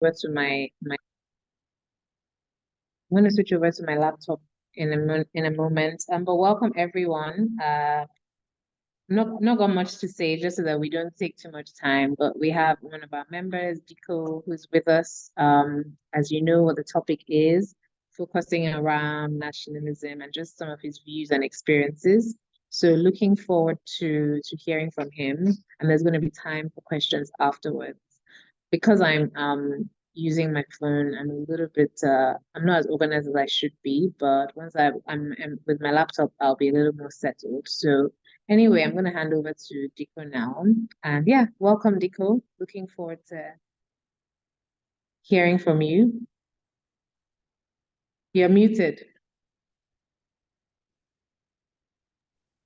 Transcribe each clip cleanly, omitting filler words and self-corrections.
over to my I'm going to switch over to my laptop in a moment. But welcome everyone. Not got much to say, just so that we don't take too much time. But we have one of our members, Dikko, who's with us. As you know, what the topic is, focusing around nationalism and just some of his views and experiences. So looking forward to hearing from him. And there's going to be time for questions afterwards. Because I'm using my phone, I'm a little bit I'm not as organized as I should be, but once I'm with my laptop, I'll be a little more settled. So anyway, I'm gonna hand over to Dikko now. And yeah, welcome Dikko. Looking forward to hearing from you. You're muted.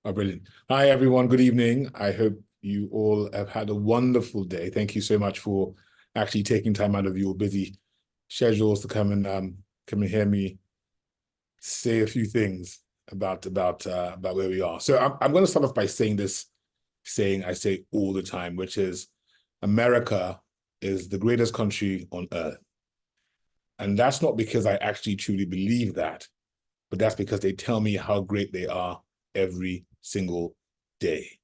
Oh, brilliant. Hi, everyone. Good evening. I hope you all have had a wonderful day. Thank you so much for actually taking time out of your busy schedules to come and hear me say a few things about where we are. So I'm going to start off by saying this saying I say all the time, which is America is the greatest country on earth. And that's not because I actually truly believe that, but that's because they tell me how great they are every single day.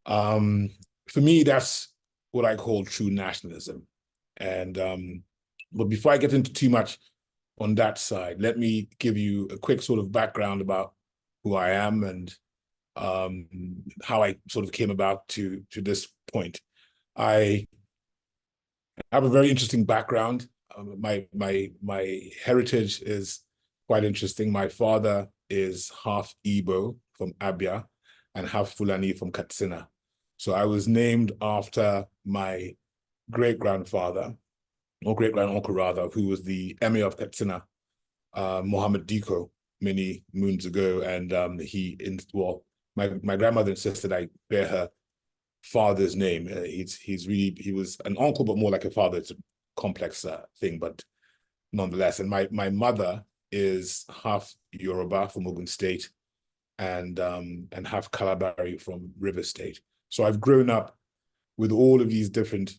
For me, that's what I call true nationalism. And but before I get into too much on that side, let me give you a quick sort of background about who I am and how I sort of came about to this point. I have a very interesting background. My heritage is quite interesting. My father is half Igbo from Abia and half Fulani from Katsina. So I was named after my great-grandfather, or great-granduncle rather, who was the Emir of Katsina, Mohammed Dikko, many moons ago. And my grandmother insisted I bear her father's name. He was an uncle, but more like a father. It's a complex thing, but nonetheless. And my mother is half Yoruba from Ogun State and half Kalabari from River State. So I've grown up with all of these different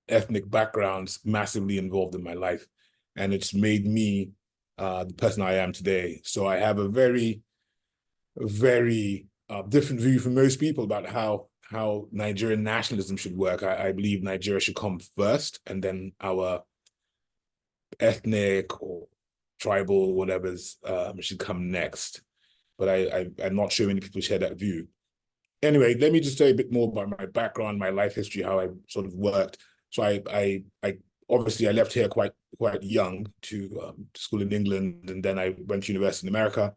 ethnic backgrounds massively involved in my life. And it's made me the person I am today. So I have a very, very different view from most people about how Nigerian nationalism should work. I believe Nigeria should come first, and then our ethnic or tribal whatever's should come next. But I'm not sure many people share that view. Anyway, let me just tell you a bit more about my background, my life history, how I sort of worked. So I obviously I left here quite young to school in England, and then I went to university in America.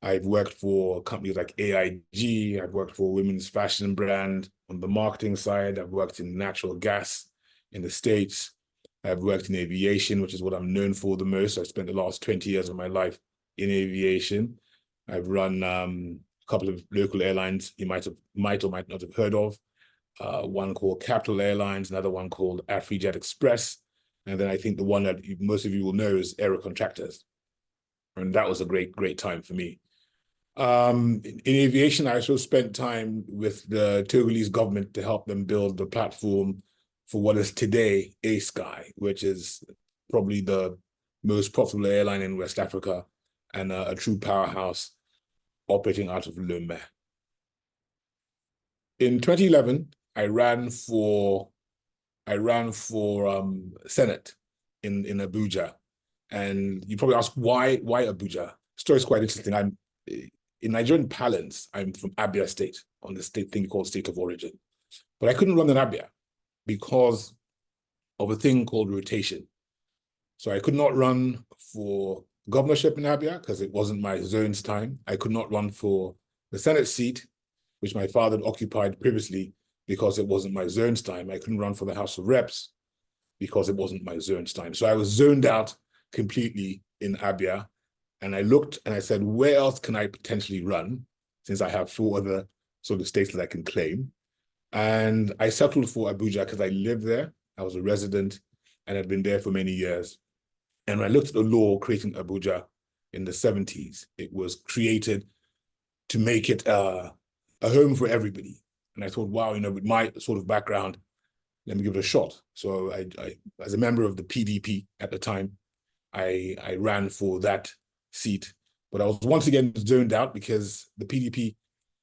I've worked for companies like AIG. I've worked for a women's fashion brand on the marketing side. I've worked in natural gas in the States. I've worked in aviation, which is what I'm known for the most. I spent the last 20 years of my life in aviation. I've run a couple of local airlines you might or might not have heard of. One called Capital Airlines, another one called AfriJet Express. And then I think the one that most of you will know is Aero Contractors. And that was a great time for me. In aviation, I also spent time with the Togolese government to help them build the platform for what is today A-Sky, which is probably the most profitable airline in West Africa and a true powerhouse operating out of Lomé. In 2011, I ran for Senate in Abuja. And you probably ask, why Abuja? The story is quite interesting. In Nigerian parlance, I'm from Abia State, on the state thing called state of origin. But I couldn't run in Abia because of a thing called rotation. So I could not run for governorship in Abia because it wasn't my zone's time. I could not run for the Senate seat, which my father had occupied previously, because it wasn't my zone's time. I couldn't run for the House of Reps because it wasn't my zone's time. So I was zoned out completely in Abia. And I looked and I said, where else can I potentially run, since I have 4 other sort of states that I can claim? And I settled for Abuja because I lived there. I was a resident and had been there for many years. And when I looked at the law creating Abuja in the 70s, it was created to make it a home for everybody. And I thought, wow, with my sort of background, let me give it a shot. So I as a member of the PDP at the time, I ran for that seat, but I was once again zoned out because the PDP,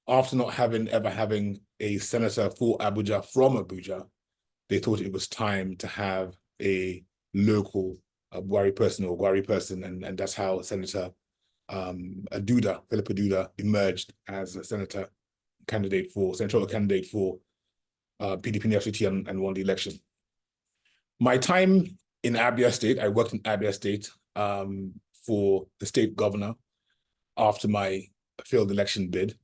after not ever having a senator for Abuja from Abuja, they thought it was time to have a local Gwari person, and that's how Senator Philip Aduda emerged as a senatorial candidate for PDP in the FCT and won the election. My time in Abia State, I worked in Abia State for the state governor after my failed election bid.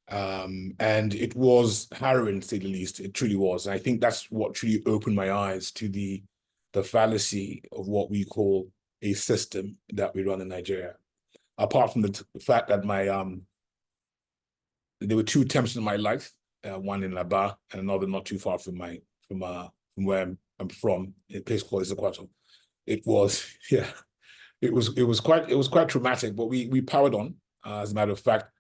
And it was harrowing, to say the least. It truly was. And I think that's what truly opened my eyes to the fallacy of what we call a system that we run in Nigeria. Apart from the fact that there were two attempts in my life, one in Laba and another not too far from where I'm from, a place called Ezekwato. It was, yeah, it was quite traumatic, but we powered on. As a matter of fact,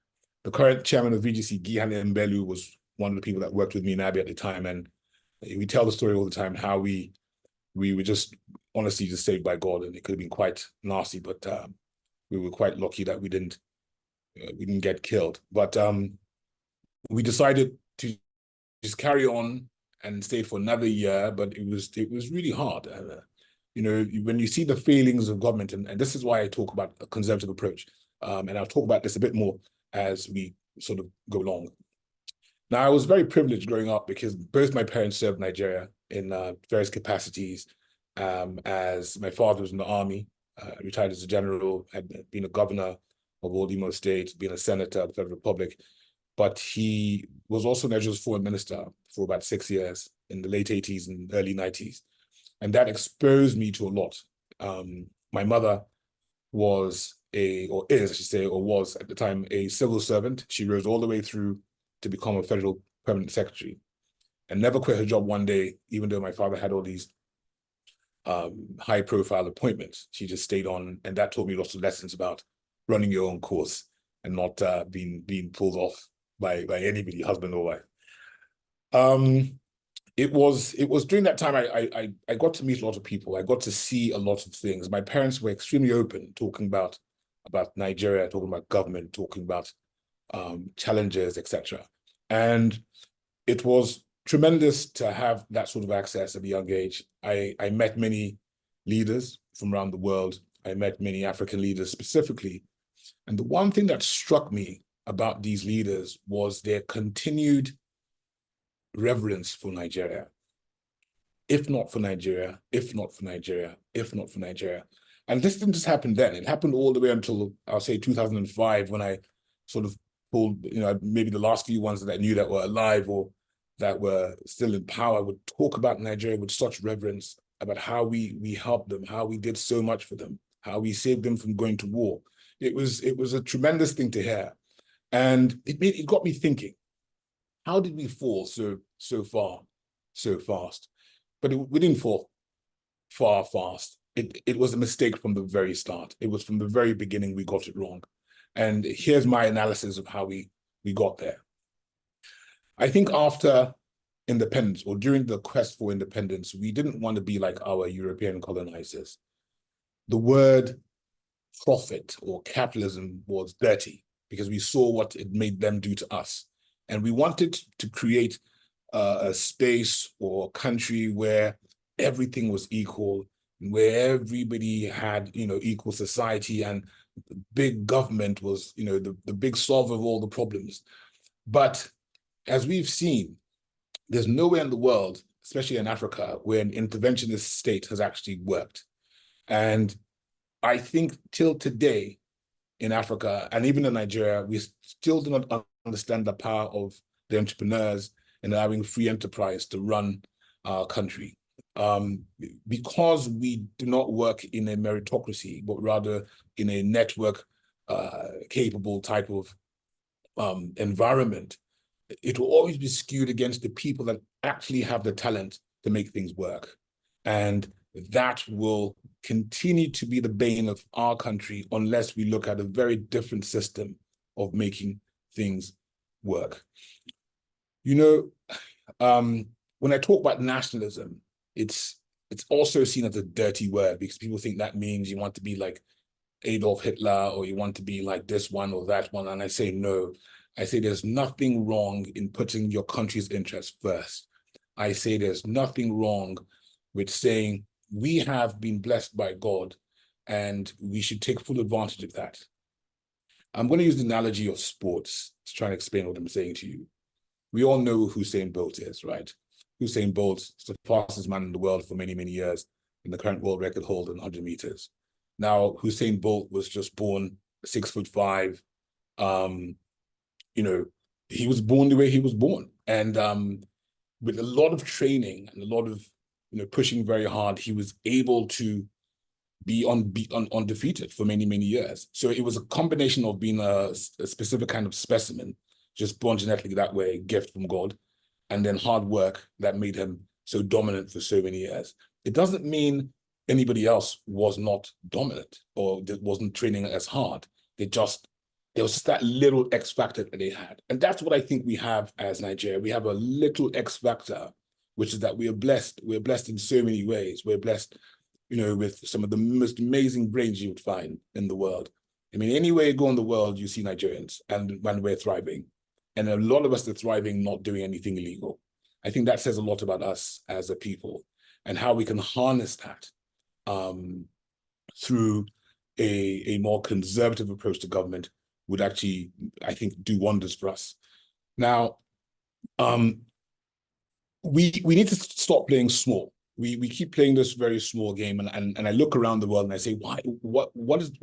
the current chairman of VGC, Gihane Mbelu, was one of the people that worked with me in Abbey at the time, and we tell the story all the time how we were just honestly just saved by God, and it could have been quite nasty, but we were quite lucky that we didn't get killed. But we decided to just carry on and stay for another year, but it was really hard. You know, when you see the failings of government, and this is why I talk about a conservative approach, and I'll talk about this a bit more as we sort of go along. Now, I was very privileged growing up because both my parents served Nigeria in various capacities. As my father was in the army, retired as a general, had been a governor of all Imo State, been a senator of the Federal Republic, but he was also Nigeria's foreign minister for about 6 years in the late 80s and early 90s. And that exposed me to a lot. My mother was was at the time a civil servant. She rose all the way through to become a federal permanent secretary and never quit her job one day, even though my father had all these high profile appointments. She just stayed on, and that taught me lots of lessons about running your own course and not being pulled off by anybody, husband or wife. It was during that time I got to meet a lot of people. I got to see a lot of things. My parents were extremely open, talking about Nigeria, talking about government, talking about challenges, etc. And it was tremendous to have that sort of access at a young age. I met many leaders from around the world. I met many African leaders specifically. And the one thing that struck me about these leaders was their continued reverence for Nigeria. If not for Nigeria, if not for Nigeria, if not for Nigeria. And this didn't just happen then. It happened all the way until, I'll say, 2005, when I sort of pulled, maybe the last few ones that I knew that were alive or that were still in power would talk about Nigeria with such reverence, about how we helped them, how we did so much for them, how we saved them from going to war. It was a tremendous thing to hear. And it got me thinking, how did we fall so far, so fast? But we didn't fall far fast. It was a mistake from the very start. It was from the very beginning we got it wrong. And here's my analysis of how we got there. I think after independence, or during the quest for independence, we didn't want to be like our European colonizers. The word profit or capitalism was dirty because we saw what it made them do to us. And we wanted to create a space or a country where everything was equal, where everybody had, equal society, and big government was, the big solver of all the problems. But as we've seen, there's nowhere in the world, especially in Africa, where an interventionist state has actually worked. And I think till today in Africa, and even in Nigeria, we still do not understand the power of the entrepreneurs and allowing free enterprise to run our country. Because we do not work in a meritocracy, but rather in a network capable type of environment, it will always be skewed against the people that actually have the talent to make things work. And that will continue to be the bane of our country unless we look at a very different system of making things work. when I talk about nationalism, it's also seen as a dirty word because people think that means you want to be like Adolf Hitler or you want to be like this one or that one. And I say no. I say there's nothing wrong in putting your country's interests first. I say there's nothing wrong with saying we have been blessed by God and we should take full advantage of that. I'm going to use the analogy of sports to try and explain what I'm saying to you. We all know who Usain Bolt is, right? Usain Bolt is the fastest man in the world for many, many years and the current world record holder in 100 meters. Now, Usain Bolt was just born 6'5". You know, he was born the way he was born. And with a lot of training and a lot of, pushing very hard, he was able to be undefeated for many, many years. So it was a combination of being a specific kind of specimen, just born genetically that way, gift from God, and then hard work that made him so dominant for so many years. It doesn't mean anybody else was not dominant or wasn't training as hard. There was just that little X factor that they had. And that's what I think we have as Nigeria. We have a little X factor, which is that we are blessed. We're blessed in so many ways. We're blessed, with some of the most amazing brains you would find in the world. I mean, anywhere you go in the world, you see Nigerians, and when we're thriving. And a lot of us are thriving, not doing anything illegal. I think that says a lot about us as a people and how we can harness that through a more conservative approach to government would actually, I think, do wonders for us. Now, we need to stop playing small. We keep playing this very small game, and I look around the world and I say, what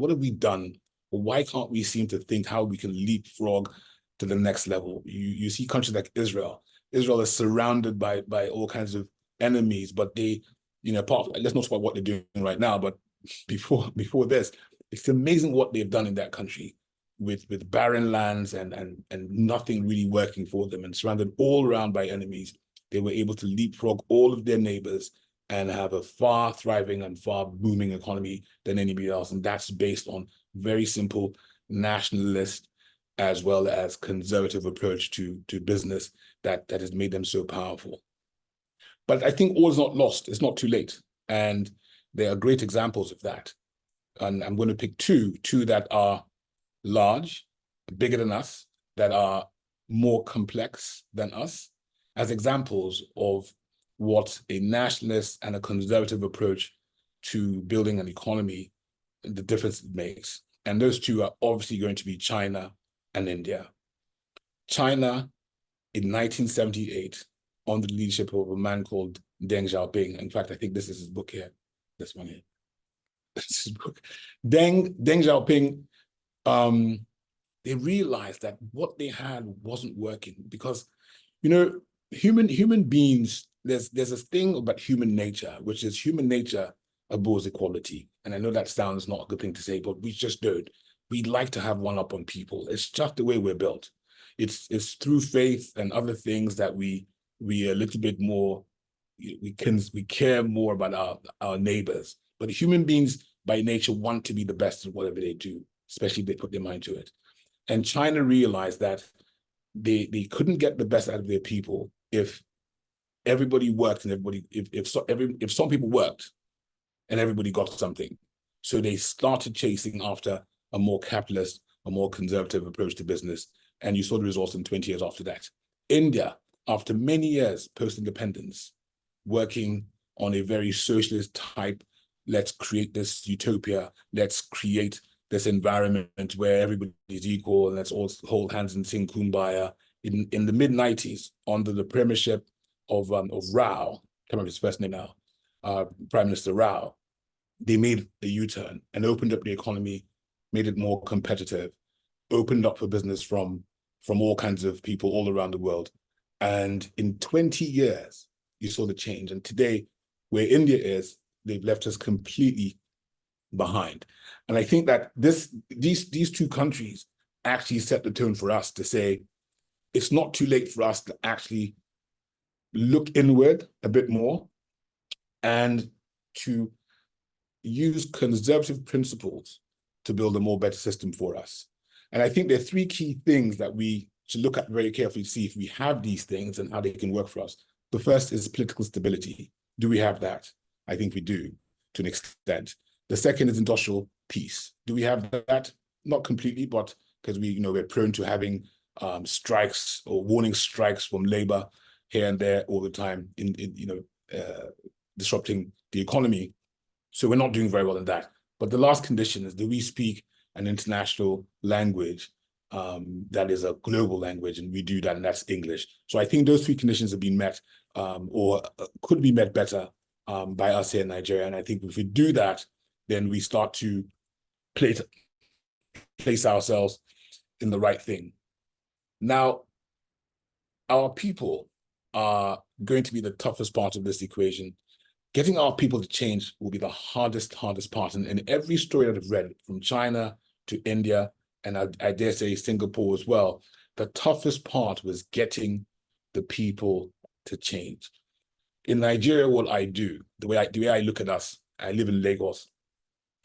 have we done? Why can't we seem to think how we can leapfrog to the next level? You see countries like Israel. Israel is surrounded by all kinds of enemies, but they, let's not talk about what they're doing right now, but before this, it's amazing what they've done in that country with barren lands and nothing really working for them, and surrounded all around by enemies. They were able to leapfrog all of their neighbors and have a far thriving and far booming economy than anybody else. And that's based on very simple nationalist as well as conservative approach to business that has made them so powerful. But I think all is not lost. It's not too late. And there are great examples of that. And I'm going to pick two that are large, bigger than us, that are more complex than us, as examples of what a nationalist and a conservative approach to building an economy, the difference it makes. And those two are obviously going to be China and India. China in 1978, under the leadership of a man called Deng Xiaoping. In fact, I think this is his book here, this one here. This is his book. Deng Xiaoping, they realized that what they had wasn't working because, human beings, there's this thing about human nature, which is human nature abhors equality. And I know that sounds not a good thing to say, but we just don't. We like to have one up on people. It's just the way we're built. It's through faith and other things that we are a little bit more, we care more about our neighbors. But human beings by nature want to be the best at whatever they do, especially if they put their mind to it. And China realized that they couldn't get the best out of their people if everybody worked and if some people worked and everybody got something. So they started chasing after a more capitalist, a more conservative approach to business. And you saw the results in 20 years after that. India, after many years post-independence, working on a very socialist type, let's create this utopia, let's create this environment where everybody is equal and let's all hold hands and sing Kumbaya. In the mid-90s, under the premiership of Rao, I can't remember his first name now, Prime Minister Rao, they made a U-turn and opened up the economy, made it more competitive, opened up for business from all kinds of people all around the world. And in 20 years, you saw the change. And today, where India is, they've left us completely behind. And I think that these two countries actually set the tone for us to say, it's not too late for us to actually look inward a bit more and to use conservative principles to build a more better system for us. And I think there are three key things that we should look at very carefully to see if we have these things and how they can work for us. The first is political stability. Do we have that? I think we do, to an extent. The second is industrial peace. Do we have that? Not completely, but because we're prone to having strikes or warning strikes from labor here and there all the time disrupting the economy. So we're not doing very well in that. But the last condition is, do we speak an international language that is a global language? And we do that, and that's English. So I think those three conditions have been met or could be met better by us here in Nigeria. And I think if we do that, then we start to place ourselves in the right thing. Now, our people are going to be the toughest part of this equation. Getting our people to change will be the hardest part. And in every story that I've read, from China to India, and I dare say Singapore as well, the toughest part was getting the people to change. In Nigeria, what I do, the way I look at us, I live in Lagos,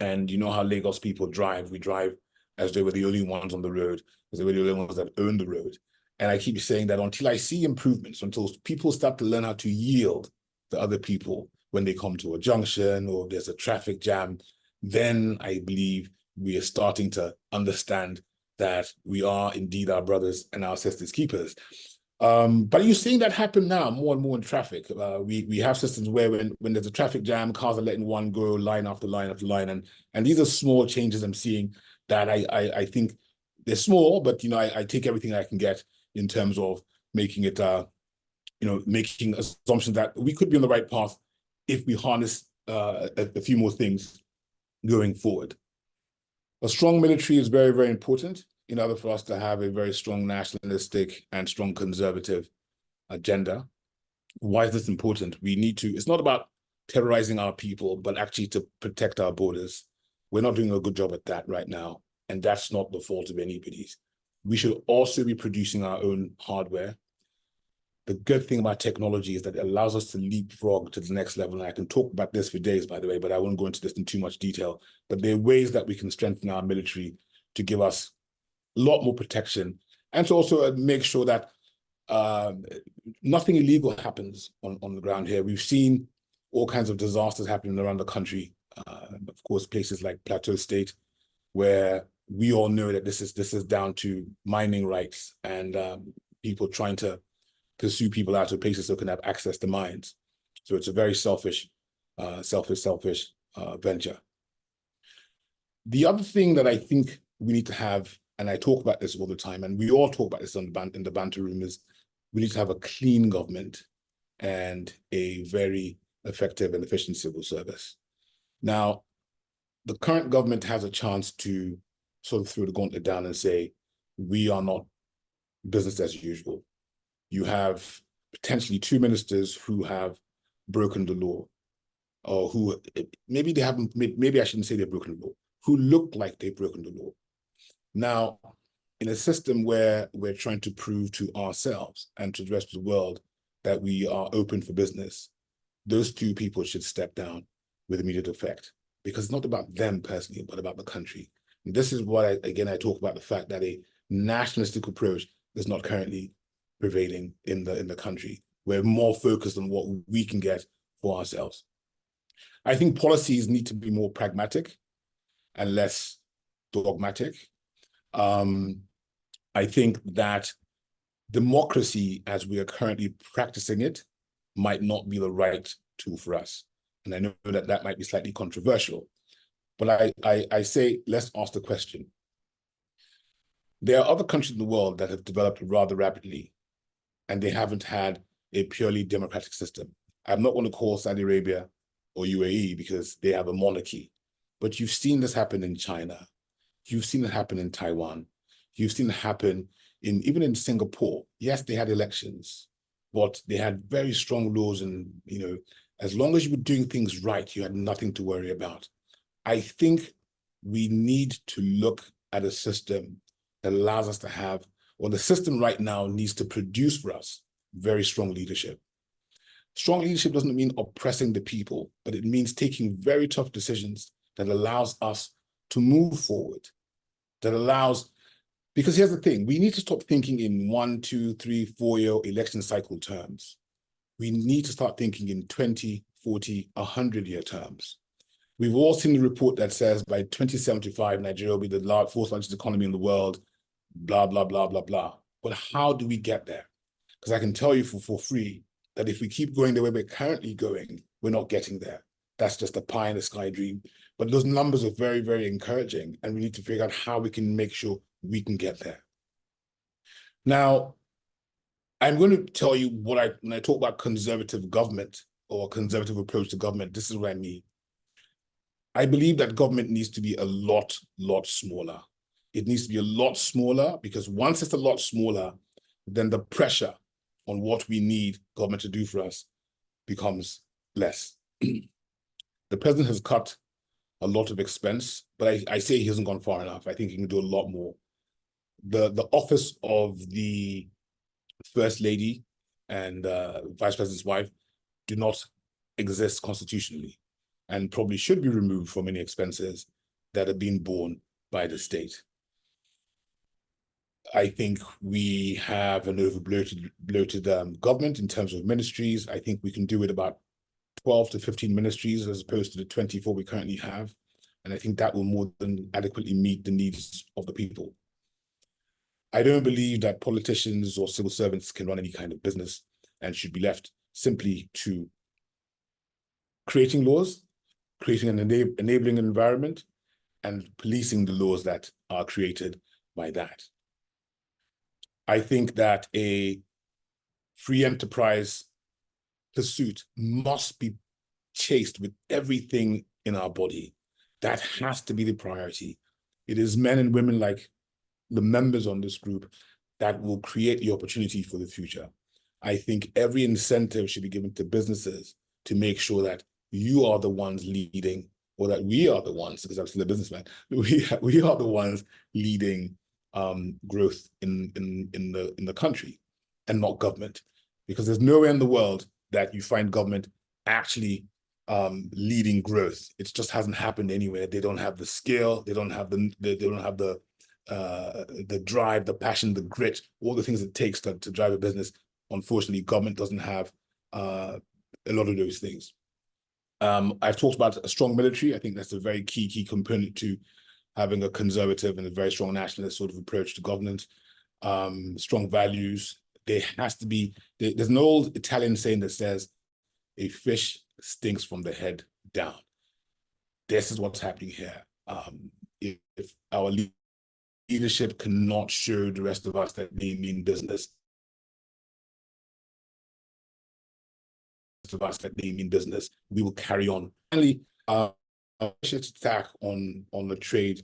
and you know how Lagos people drive. We drive as they were the only ones on the road, as they were the only ones that own the road. And I keep saying that until I see improvements, until people start to learn how to yield to other people when they come to a junction or there's a traffic jam, then I believe we are starting to understand that we are indeed our brothers and our sisters keepers. But you're seeing that happen now more and more in traffic. We have systems where when there's a traffic jam, cars are letting one go line after line after line. And these are small changes I'm seeing that I think they're small, but I take everything I can get in terms of making it, making assumptions that we could be on the right path if we harness a few more things going forward. A strong military is very, very important in order for us to have a very strong nationalistic and strong conservative agenda. Why is this important? It's not about terrorizing our people, but actually to protect our borders. We're not doing a good job at that right now, and that's not the fault of anybody's. We should also be producing our own hardware. The good thing about technology is that it allows us to leapfrog to the next level. And I can talk about this for days, by the way, but I won't go into this in too much detail. But there are ways that we can strengthen our military to give us a lot more protection and to also make sure that nothing illegal happens on the ground here. We've seen all kinds of disasters happening around the country. Of course, places like Plateau State, where we all know that this is down to mining rights and people trying to pursue people out of places so they can have access to mines. So it's a very selfish venture. The other thing that I think we need to have, and I talk about this all the time, and we all talk about this in the banter room, is we need to have a clean government and a very effective and efficient civil service. Now, the current government has a chance to sort of throw the gauntlet down and say, we are not business as usual. You have potentially two ministers who have broken the law, or who maybe they haven't, maybe I shouldn't say they've broken the law, who look like they've broken the law. Now, in a system where we're trying to prove to ourselves and to the rest of the world that we are open for business, those two people should step down with immediate effect, because it's not about them personally, but about the country. And this is why, again, I talk about the fact that a nationalistic approach is not currently prevailing in the country. We're more focused on what we can get for ourselves. I think policies need to be more pragmatic and less dogmatic. I think that democracy, as we are currently practicing it, might not be the right tool for us. And I know that that might be slightly controversial, but I say, let's ask the question. There are other countries in the world that have developed rather rapidly, and they haven't had a purely democratic system. I'm not going to call Saudi Arabia or UAE because they have a monarchy, but you've seen this happen in China. You've seen it happen in Taiwan. You've seen it happen even in Singapore. Yes, they had elections, but they had very strong laws, and as long as you were doing things right, you had nothing to worry about. I think we need to look at a system that allows us to have, or the system right now needs to produce for us very strong leadership. Strong leadership doesn't mean oppressing the people, but it means taking very tough decisions that allows us to move forward, because here's the thing, we need to stop thinking in 1, 2, 3, 4-year election cycle terms. we need to start thinking in 20, 40, 100-year terms. We've all seen the report that says by 2075, Nigeria will be the fourth largest economy in the world, blah, blah, blah, blah, blah. But how do we get there? Because I can tell you for free that if we keep going the way we're currently going, we're not getting there. That's just a pie in the sky dream. But those numbers are very, very encouraging, and we need to figure out how we can make sure we can get there. Now, I'm going to tell you when I talk about conservative government or conservative approach to government, this is what I mean. I believe that government needs to be a lot smaller. It needs to be a lot smaller, because once it's a lot smaller, then the pressure on what we need government to do for us becomes less. The president has cut a lot of expense, but I say he hasn't gone far enough. I think he can do a lot more. The office of the First Lady and Vice President's wife do not exist constitutionally, and probably should be removed from any expenses that are being borne by the state. I think we have an bloated government in terms of ministries. I think we can do it about 12 to 15 ministries as opposed to the 24 we currently have. And I think that will more than adequately meet the needs of the people. I don't believe that politicians or civil servants can run any kind of business and should be left simply to creating laws, creating an enabling environment, and policing the laws that are created by that. I think that a free enterprise pursuit must be chased with everything in our body. That has to be the priority. It is men and women like the members on this group that will create the opportunity for the future. I think every incentive should be given to businesses to make sure that you are the ones leading, or that we are the ones, because I'm still a businessman, we are the ones leading growth in the country, and not government. Because there's nowhere in the world that you find government actually leading growth. It just hasn't happened anywhere. They don't have the skill, they don't have the drive, the passion, the grit, all the things it takes to drive a business. Unfortunately, government doesn't have a lot of those things. I've talked about a strong military. I think that's a very key component to having a conservative and a very strong nationalist sort of approach to governance. Strong values. There has to be, there's an old Italian saying that says, a fish stinks from the head down. This is what's happening here. If our leadership cannot show the rest of us that they mean business, we will carry on. Finally, attack on the trade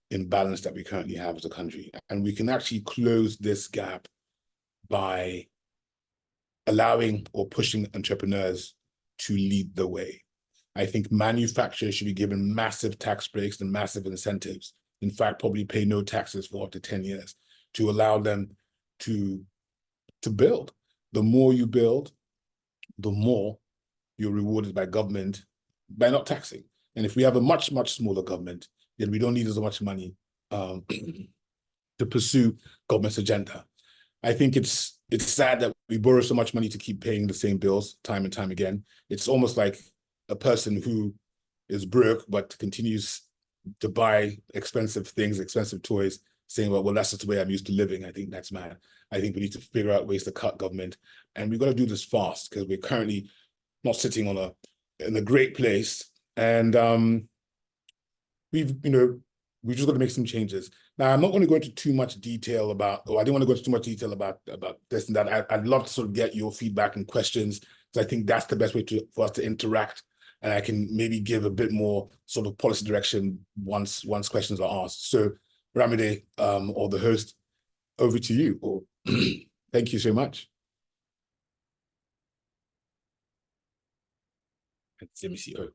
imbalance that we currently have as a country. And we can actually close this gap by allowing or pushing entrepreneurs to lead the way. I think manufacturers should be given massive tax breaks and massive incentives. In fact, probably pay no taxes for up to 10 years to allow them to build. The more you build, the more you're rewarded by government by not taxing. And if we have a much smaller government, then we don't need as much money to pursue government's agenda. I think it's sad that we borrow so much money to keep paying the same bills time and time again. It's almost like a person who is broke but continues to buy expensive things, expensive toys, saying, well, that's just the way I'm used to living. I think that's mad. I think we need to figure out ways to cut government, and we've got to do this fast because we're currently not sitting in a great place, and we've just got to make some changes. Now, I'm not going to go into too much detail about, or I didn't want to go into too much detail about this and that. I'd love to sort of get your feedback and questions, because I think that's the best way for us to interact, and I can maybe give a bit more sort of policy direction once questions are asked. So, Ramide, or the host, over to you. Or thank you so much. Let me see. Oh,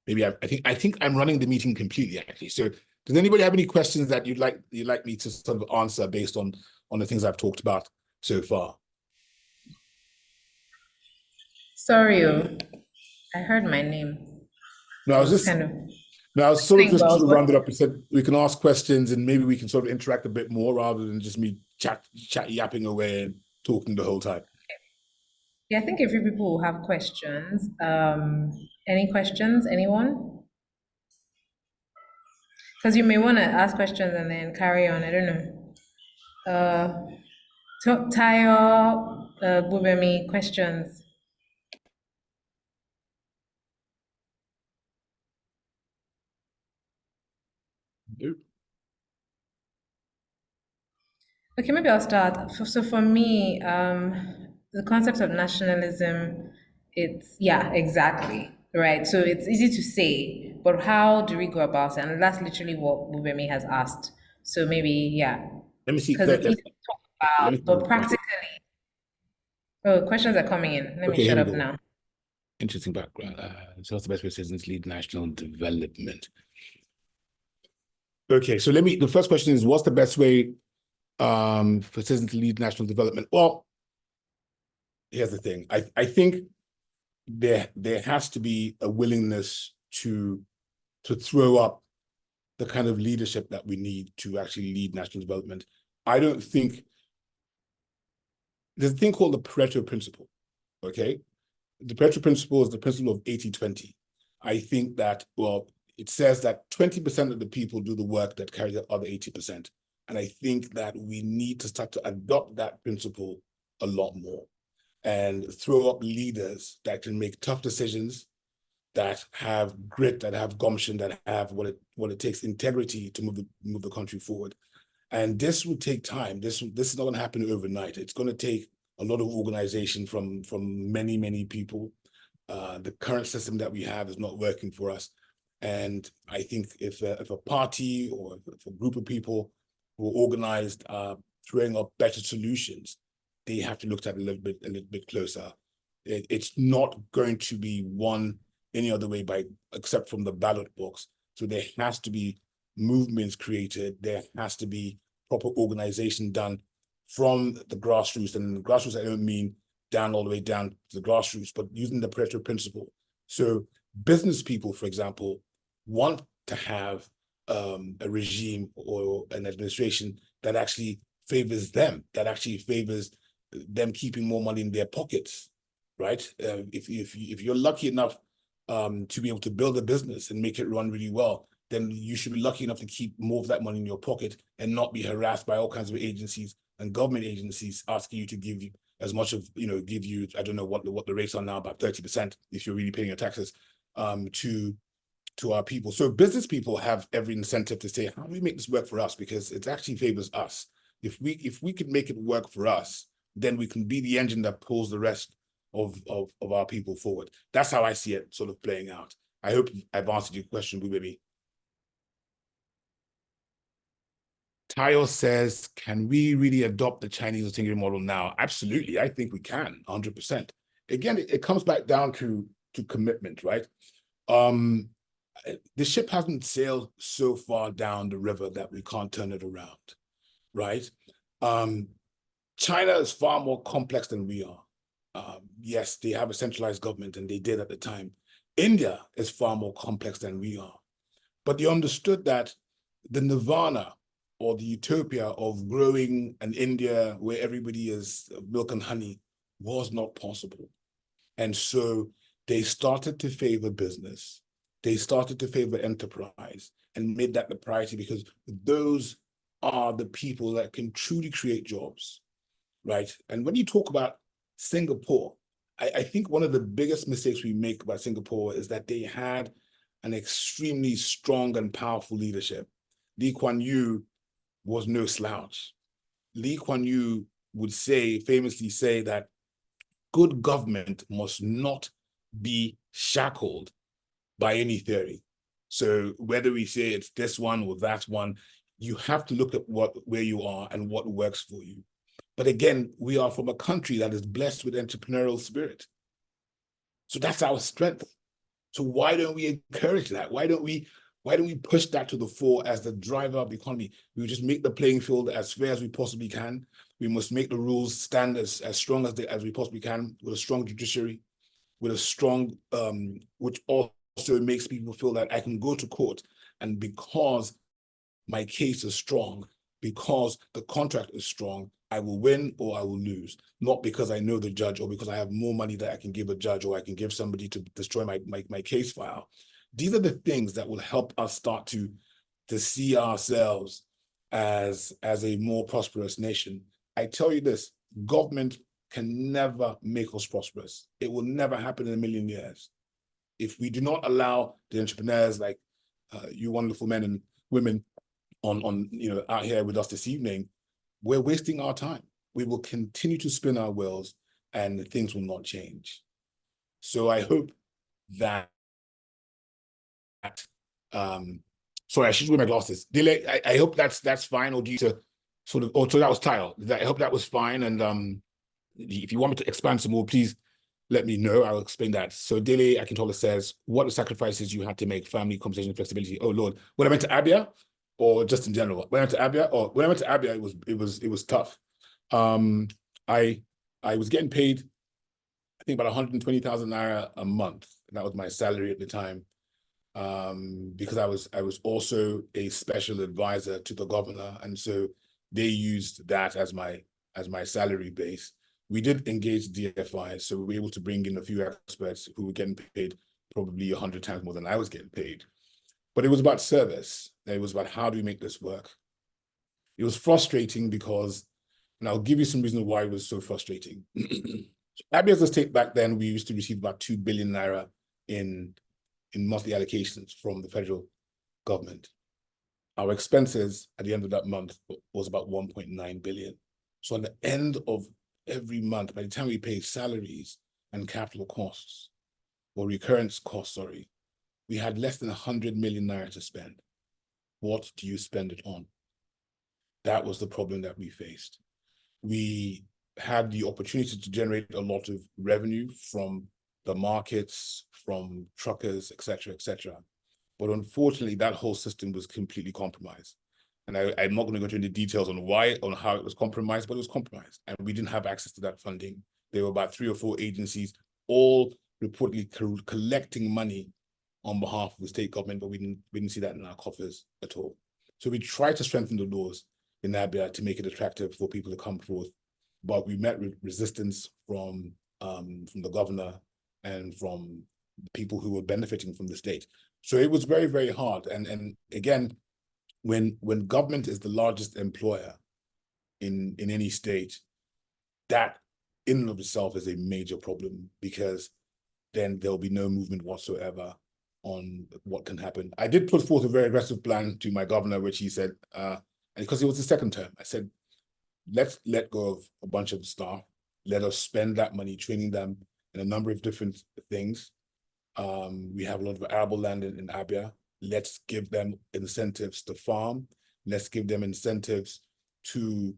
maybe I think I'm running the meeting completely, actually. So, does anybody have any questions that you'd like me to sort of answer based on the things I've talked about so far? Sorry, I heard my name. No, I was just sort of round it up and said we can ask questions and maybe we can sort of interact a bit more rather than just me yapping away and talking the whole time. Yeah, I think a few people will have questions. Any questions, anyone? Because you may want to ask questions and then carry on. I don't know. Tayo, Bubemi, questions. Okay, maybe I'll start. So for me, the concept of nationalism, it's, yeah, exactly, right? So it's easy to say, but how do we go about it? And that's literally what Bubemi has asked. So maybe, yeah, Let me see. because it's easy to talk Let about, me but see. practically, oh, questions are coming in. Let me Okay, here shut we up go. now. Interesting background. So what's the best way citizens lead national development? Okay, so the first question is, what's the best way for citizens to lead national development? Well, here's the thing. I think there has to be a willingness to throw up the kind of leadership that we need to actually lead national development. I don't think there's a thing called the Pareto principle. Okay, the Pareto principle is the principle of 80-20. I think that, well, it says that 20% of the people do the work that carry the other 80%. And I think that we need to start to adopt that principle a lot more and throw up leaders that can make tough decisions, that have grit, that have gumption, that have what it takes, integrity to move the country forward. And this will take time. This is not going to happen overnight. It's going to take a lot of organization from many people. The current system that we have is not working for us. And I think if a party or if a group of people who are organized throwing up better solutions, they have to look at it a little bit closer. It's not going to be won any other way except from the ballot box. So there has to be movements created. There has to be proper organization done from the grassroots. And the grassroots, I don't mean down all the way down to the grassroots, but using the Pareto principle. So business people, for example, want to have a regime or an administration that actually favors them, that actually favors them keeping more money in their pockets, right? If you're lucky enough to be able to build a business and make it run really well, then you should be lucky enough to keep more of that money in your pocket and not be harassed by all kinds of agencies and government agencies asking you to give you as much of, give you, I don't know what the rates are now, about 30% if you're really paying your taxes to our people. So business people have every incentive to say, how do we make this work for us? Because it actually favors us. If we could make it work for us, then we can be the engine that pulls the rest of our people forward. That's how I see it sort of playing out. I hope I've answered your question, Bubebi. Tayo says, can we really adopt the Chinese integrated model now? Absolutely, I think we can, 100%. Again, it comes back down to commitment, right? The ship hasn't sailed so far down the river that we can't turn it around, right? China is far more complex than we are. Yes, they have a centralized government, and they did at the time. India is far more complex than we are. But they understood that the nirvana or the utopia of growing an India where everybody is milk and honey was not possible. And so they started to favor business. They started to favor enterprise and made that the priority, because those are the people that can truly create jobs, right? And when you talk about Singapore, I think one of the biggest mistakes we make about Singapore is that they had an extremely strong and powerful leadership. Lee Kuan Yew was no slouch. Lee Kuan Yew would famously say that good government must not be shackled by any theory. So whether we say it's this one or that one, you have to look at where you are and what works for you. But again, we are from a country that is blessed with entrepreneurial spirit. So that's our strength. So why don't we encourage that? Why don't we push that to the fore as the driver of the economy? We just make the playing field as fair as we possibly can. We must make the rules stand as strong as we possibly can, with a strong judiciary, with a strong, which also makes people feel that I can go to court, and because my case is strong, because the contract is strong, I will win or I will lose, not because I know the judge or because I have more money that I can give a judge or I can give somebody to destroy my case file. These are the things that will help us start to see ourselves as a more prosperous nation. I tell you this, government can never make us prosperous. It will never happen in a million years. If we do not allow the entrepreneurs like you wonderful men and women on out here with us this evening, we're wasting our time. We will continue to spin our wheels and things will not change. So I hope that sorry, I should wear my glasses. Dile, I hope that's fine, or do you to sort of, oh, so that was Tyler. I hope that was fine. And if you want me to expand some more, please let me know. I'll explain that. So Dile Akintola says, what are the sacrifices you had to make? Family, conversation, flexibility. Oh Lord, when I went to Abia, or just in general? When I went to Abia, it was tough. I was getting paid, I think, about 120,000 naira a month. That was my salary at the time. Because I was also a special advisor to the governor, and so they used that as my salary base. We did engage DFI, so we were able to bring in a few experts who were getting paid probably 100 times more than I was getting paid. But it was about service. It was about how do we make this work. It was frustrating because, and I'll give you some reasons why it was so frustrating. Abia as a state back then, we used to receive about 2 billion naira in monthly allocations from the federal government. Our expenses at the end of that month was about 1.9 billion. So at the end of every month, by the time we pay salaries and capital costs, or recurrence costs, sorry, we had less than 100 million naira to spend. What do you spend it on? That was the problem that we faced. We had the opportunity to generate a lot of revenue from the markets, from truckers, et cetera. But unfortunately, that whole system was completely compromised. And I'm not going to go into any details on how it was compromised, but it was compromised. And we didn't have access to that funding. There were about 3 or 4 agencies, all reportedly collecting money on behalf of the state government, but we didn't see that in our coffers at all. So we tried to strengthen the laws in Abia to make it attractive for people to come forth, but we met resistance from the governor and from people who were benefiting from the state. So it was very, very hard. And again, when government is the largest employer in any state, that in and of itself is a major problem, because then there'll be no movement whatsoever on what can happen. I did put forth a very aggressive plan to my governor, which he said, and because it was the second term, I said, let's let go of a bunch of staff. Let us spend that money training them in a number of different things. We have a lot of arable land in Abia. Let's give them incentives to farm. Let's give them incentives to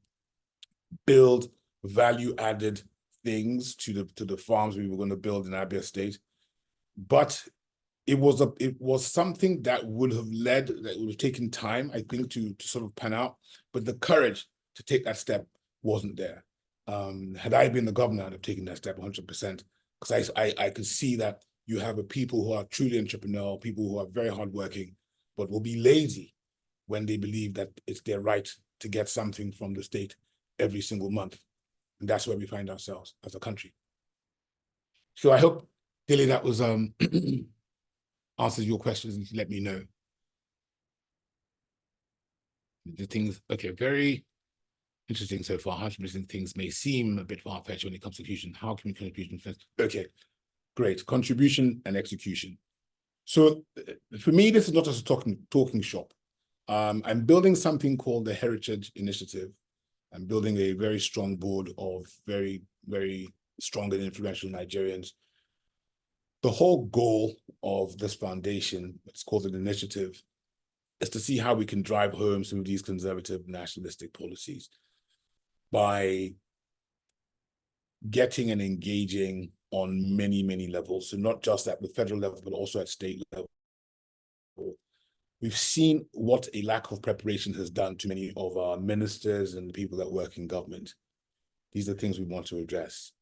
build value-added things to the farms we were going to build in Abia State. But it was something that would have taken time, I think, to sort of pan out. But the courage to take that step wasn't there. Had I been the governor, I'd have taken that step 100%, because I could see that you have a people who are truly entrepreneurial, people who are very hardworking, but will be lazy when they believe that it's their right to get something from the state every single month. And that's where we find ourselves as a country. So I hope, Dilly, that was answers your questions, and let me know. The things, okay, very interesting so far. 100% things may seem a bit far-fetched when it comes to execution. How can we contribute? Okay, great. Contribution and execution. So for me, this is not just a talking shop. I'm building something called the Heritage Initiative. I'm building a very strong board of very, very strong and influential Nigerians. The whole goal of this foundation, it's called an initiative, is to see how we can drive home some of these conservative nationalistic policies by getting and engaging on many, many levels. So not just at the federal level, but also at state level. We've seen what a lack of preparation has done to many of our ministers and the people that work in government. These are things we want to address.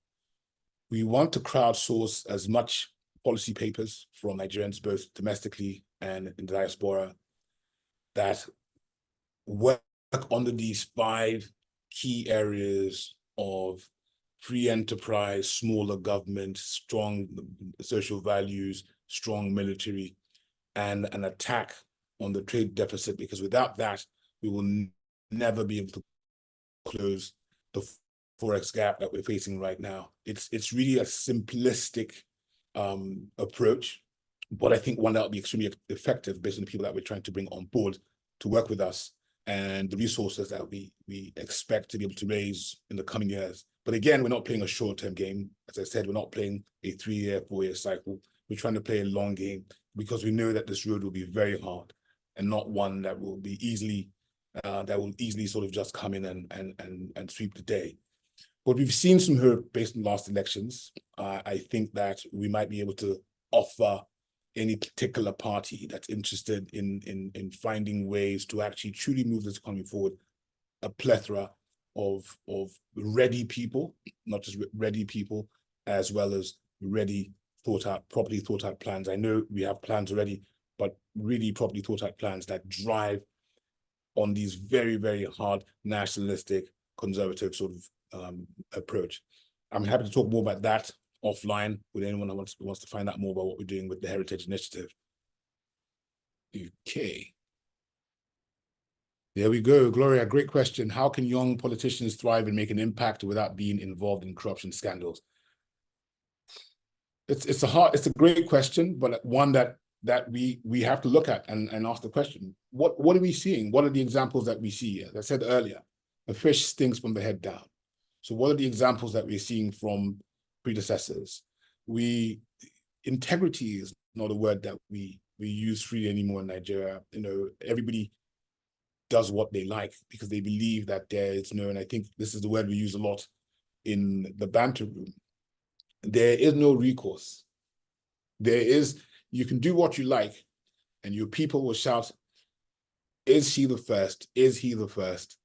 We want to crowdsource as much policy papers from Nigerians, both domestically and in the diaspora, that work under these 5 key areas of free enterprise, smaller government, strong social values, strong military, and an attack on the trade deficit, because without that, we will never be able to close the forex gap that we're facing right now. It's really a simplistic approach, but I think one that will be extremely effective based on the people that we're trying to bring on board to work with us and the resources that we expect to be able to raise in the coming years. But again, we're not playing a short-term game. As I said, we're not playing a 3-year, 4-year cycle. We're trying to play a long game because we know that this road will be very hard and not one that will be easily sort of just come in and sweep the day. But we've seen some hope based on last elections. I think that we might be able to offer any particular party that's interested in finding ways to actually truly move this economy forward, a plethora of ready people, not just ready people, as well as ready, properly thought out plans. I know we have plans already, but really properly thought out plans that drive on these very, very hard nationalistic, conservative sort of approach. I'm happy to talk more about that offline with anyone who wants to find out more about what we're doing with the Heritage Initiative. Okay. There we go. Gloria, great question. How can young politicians thrive and make an impact without being involved in corruption scandals? It's a great question, but one that we have to look at and ask the question. What are we seeing? What are the examples that we see? As I said earlier, a fish stinks from the head down. So what are the examples that we're seeing from predecessors? Integrity is not a word that we use freely anymore in Nigeria. You know, everybody does what they like because they believe that there is no, and I think this is the word we use a lot in the banter room, there is no recourse. You can do what you like and your people will shout, is she the first? Is he the first?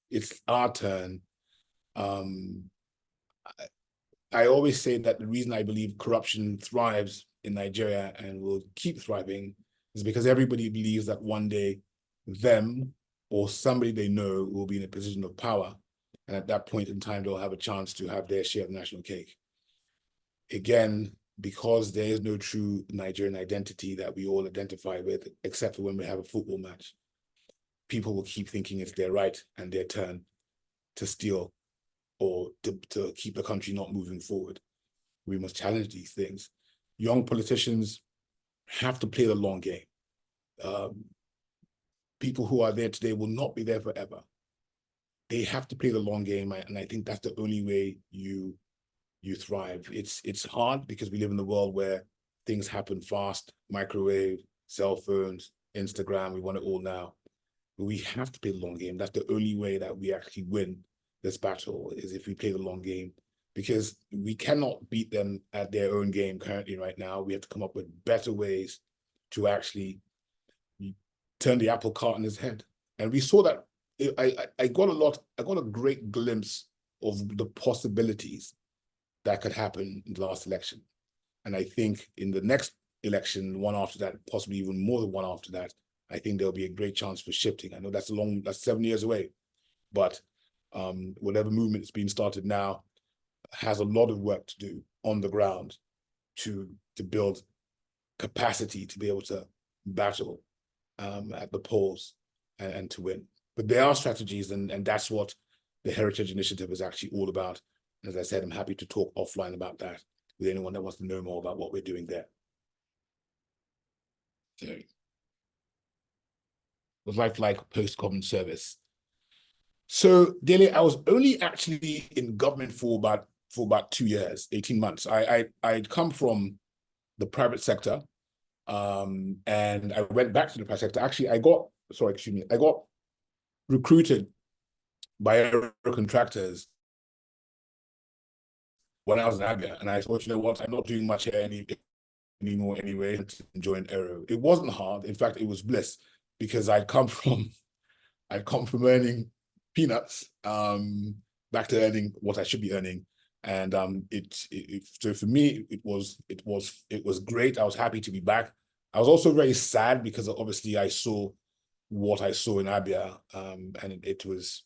It's our turn. I always say that the reason I believe corruption thrives in Nigeria and will keep thriving is because everybody believes that one day them or somebody they know will be in a position of power. And at that point in time, they'll have a chance to have their share of national cake. Again, because there is no true Nigerian identity that we all identify with, except for when we have a football match, people will keep thinking it's their right and their turn to steal or to keep the country not moving forward. We must challenge these things. Young politicians have to play the long game. People who are there today will not be there forever. They have to play the long game, and I think that's the only way you thrive. It's hard because we live in a world where things happen fast, microwave, cell phones, Instagram, we want it all now. But we have to play the long game. That's the only way that we actually win this battle, is if we play the long game, because we cannot beat them at their own game currently right now. We have to come up with better ways to actually turn the apple cart on its head. And we saw that. I got a great glimpse of the possibilities that could happen in the last election. And I think in the next election, one after that, possibly even more than one after that, I think there'll be a great chance for shifting. I know that's 7 years away, but whatever movement is being started now has a lot of work to do on the ground to build capacity to be able to battle at the polls and to win. But there are strategies, and that's what the Heritage Initiative is actually all about. And as I said, I'm happy to talk offline about that with anyone that wants to know more about what we're doing there. So, was life like post-common service? So, Dele, I was only actually in government for about 2 years, 18 months. I'd come from the private sector, and I went back to the private sector. Actually, I got recruited by aero contractors when I was in Abia, and I thought, you know what, I'm not doing much here anymore anyway, to join aero. It wasn't hard. In fact, it was bliss, because I'd come from earning peanuts back to earning what I should be earning. And so for me, it was great. I was happy to be back. I was also very sad because obviously I saw what I saw in Abia, and it was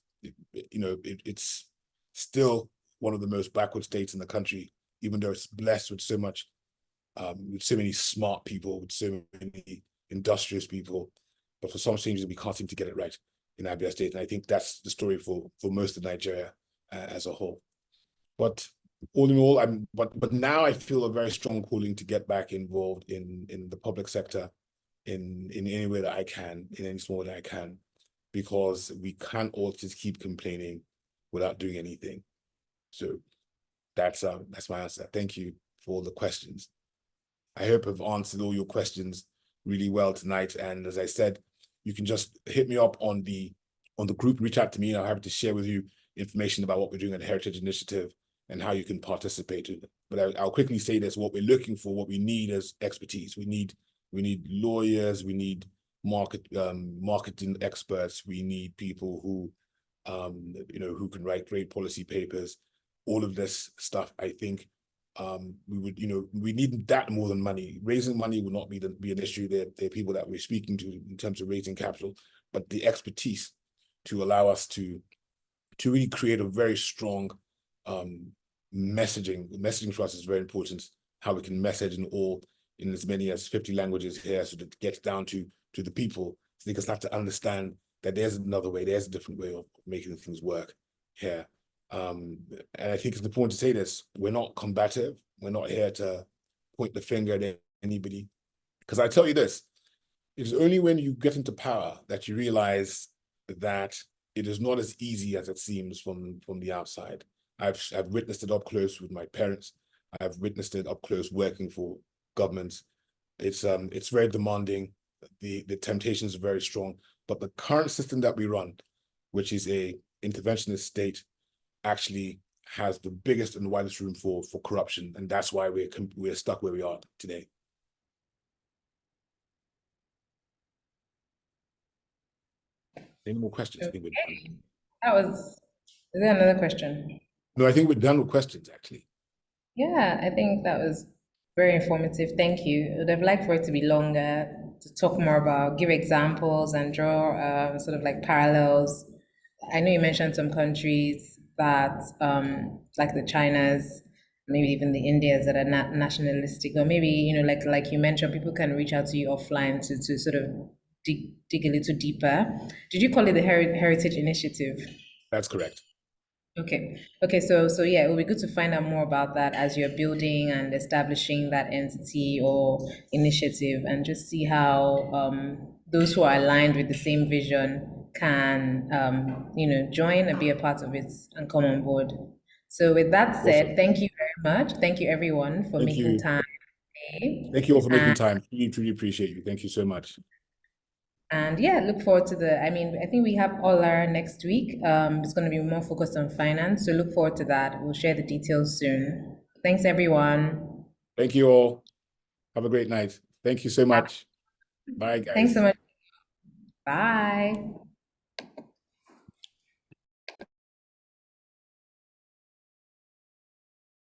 it's still one of the most backward states in the country, even though it's blessed with so much, with so many smart people, with so many industrious people. But for some changes, we can't seem to get it right in Abia State. And I think that's the story for most of Nigeria as a whole. But all in all, but now I feel a very strong calling to get back involved in the public sector in any way that I can, in any small way that I can, because we can't all just keep complaining without doing anything. So that's my answer. Thank you for all the questions. I hope I've answered all your questions really well tonight. And as I said, you can just hit me up on the group, reach out to me. I'll have to share with you information about what we're doing at the Heritage Initiative and how you can participate in it. But I'll quickly say this: what we're looking for, what we need is expertise. We need lawyers, we need marketing experts, we need people who who can write great policy papers. All of this stuff, I think, we need that more than money. Raising money will not be an issue. There are people that we're speaking to in terms of raising capital, but the expertise to allow us to really create a very strong messaging. Messaging for us is very important. How we can message in as many as 50 languages here, so that it gets down to the people, so they can start to understand that there's another way, there's a different way of making things work here. And I think it's important to say this: we're not combative. We're not here to point the finger at anybody. Because I tell you this, it's only when you get into power that you realize that it is not as easy as it seems from the outside. I've witnessed it up close with my parents. I've witnessed it up close working for governments. It's very demanding. The temptations are very strong. But the current system that we run, which is a interventionist state, actually has the biggest and widest room for corruption, and that's why we're stuck where we are today. Any more questions? Okay. I think we're done. Is there another question? No, I think we're done with questions, actually. Yeah, I think that was very informative. Thank you. I would have liked for it to be longer, to talk more about, give examples and draw sort of like parallels. I know you mentioned some countries that, like the Chinas, maybe even the Indias that are nationalistic, or maybe, like you mentioned, people can reach out to you offline to sort of dig a little deeper. Did you call it the Heritage Initiative? That's correct. Okay. So yeah, it would be good to find out more about that as you're building and establishing that entity or initiative, and just see how those who are aligned with the same vision can join and be a part of it and come on board. So with that said, Awesome. thank you very much. Thank you everyone for Thank making you. time. Thank you all for making time. We truly appreciate you. Thank you so much. And yeah, look forward to I think we have Olar next week. It's going to be more focused on finance. So look forward to that. We'll share the details soon. Thanks, everyone. Thank you all. Have a great night. Thank you so much. Bye, guys. Thanks so much. Bye.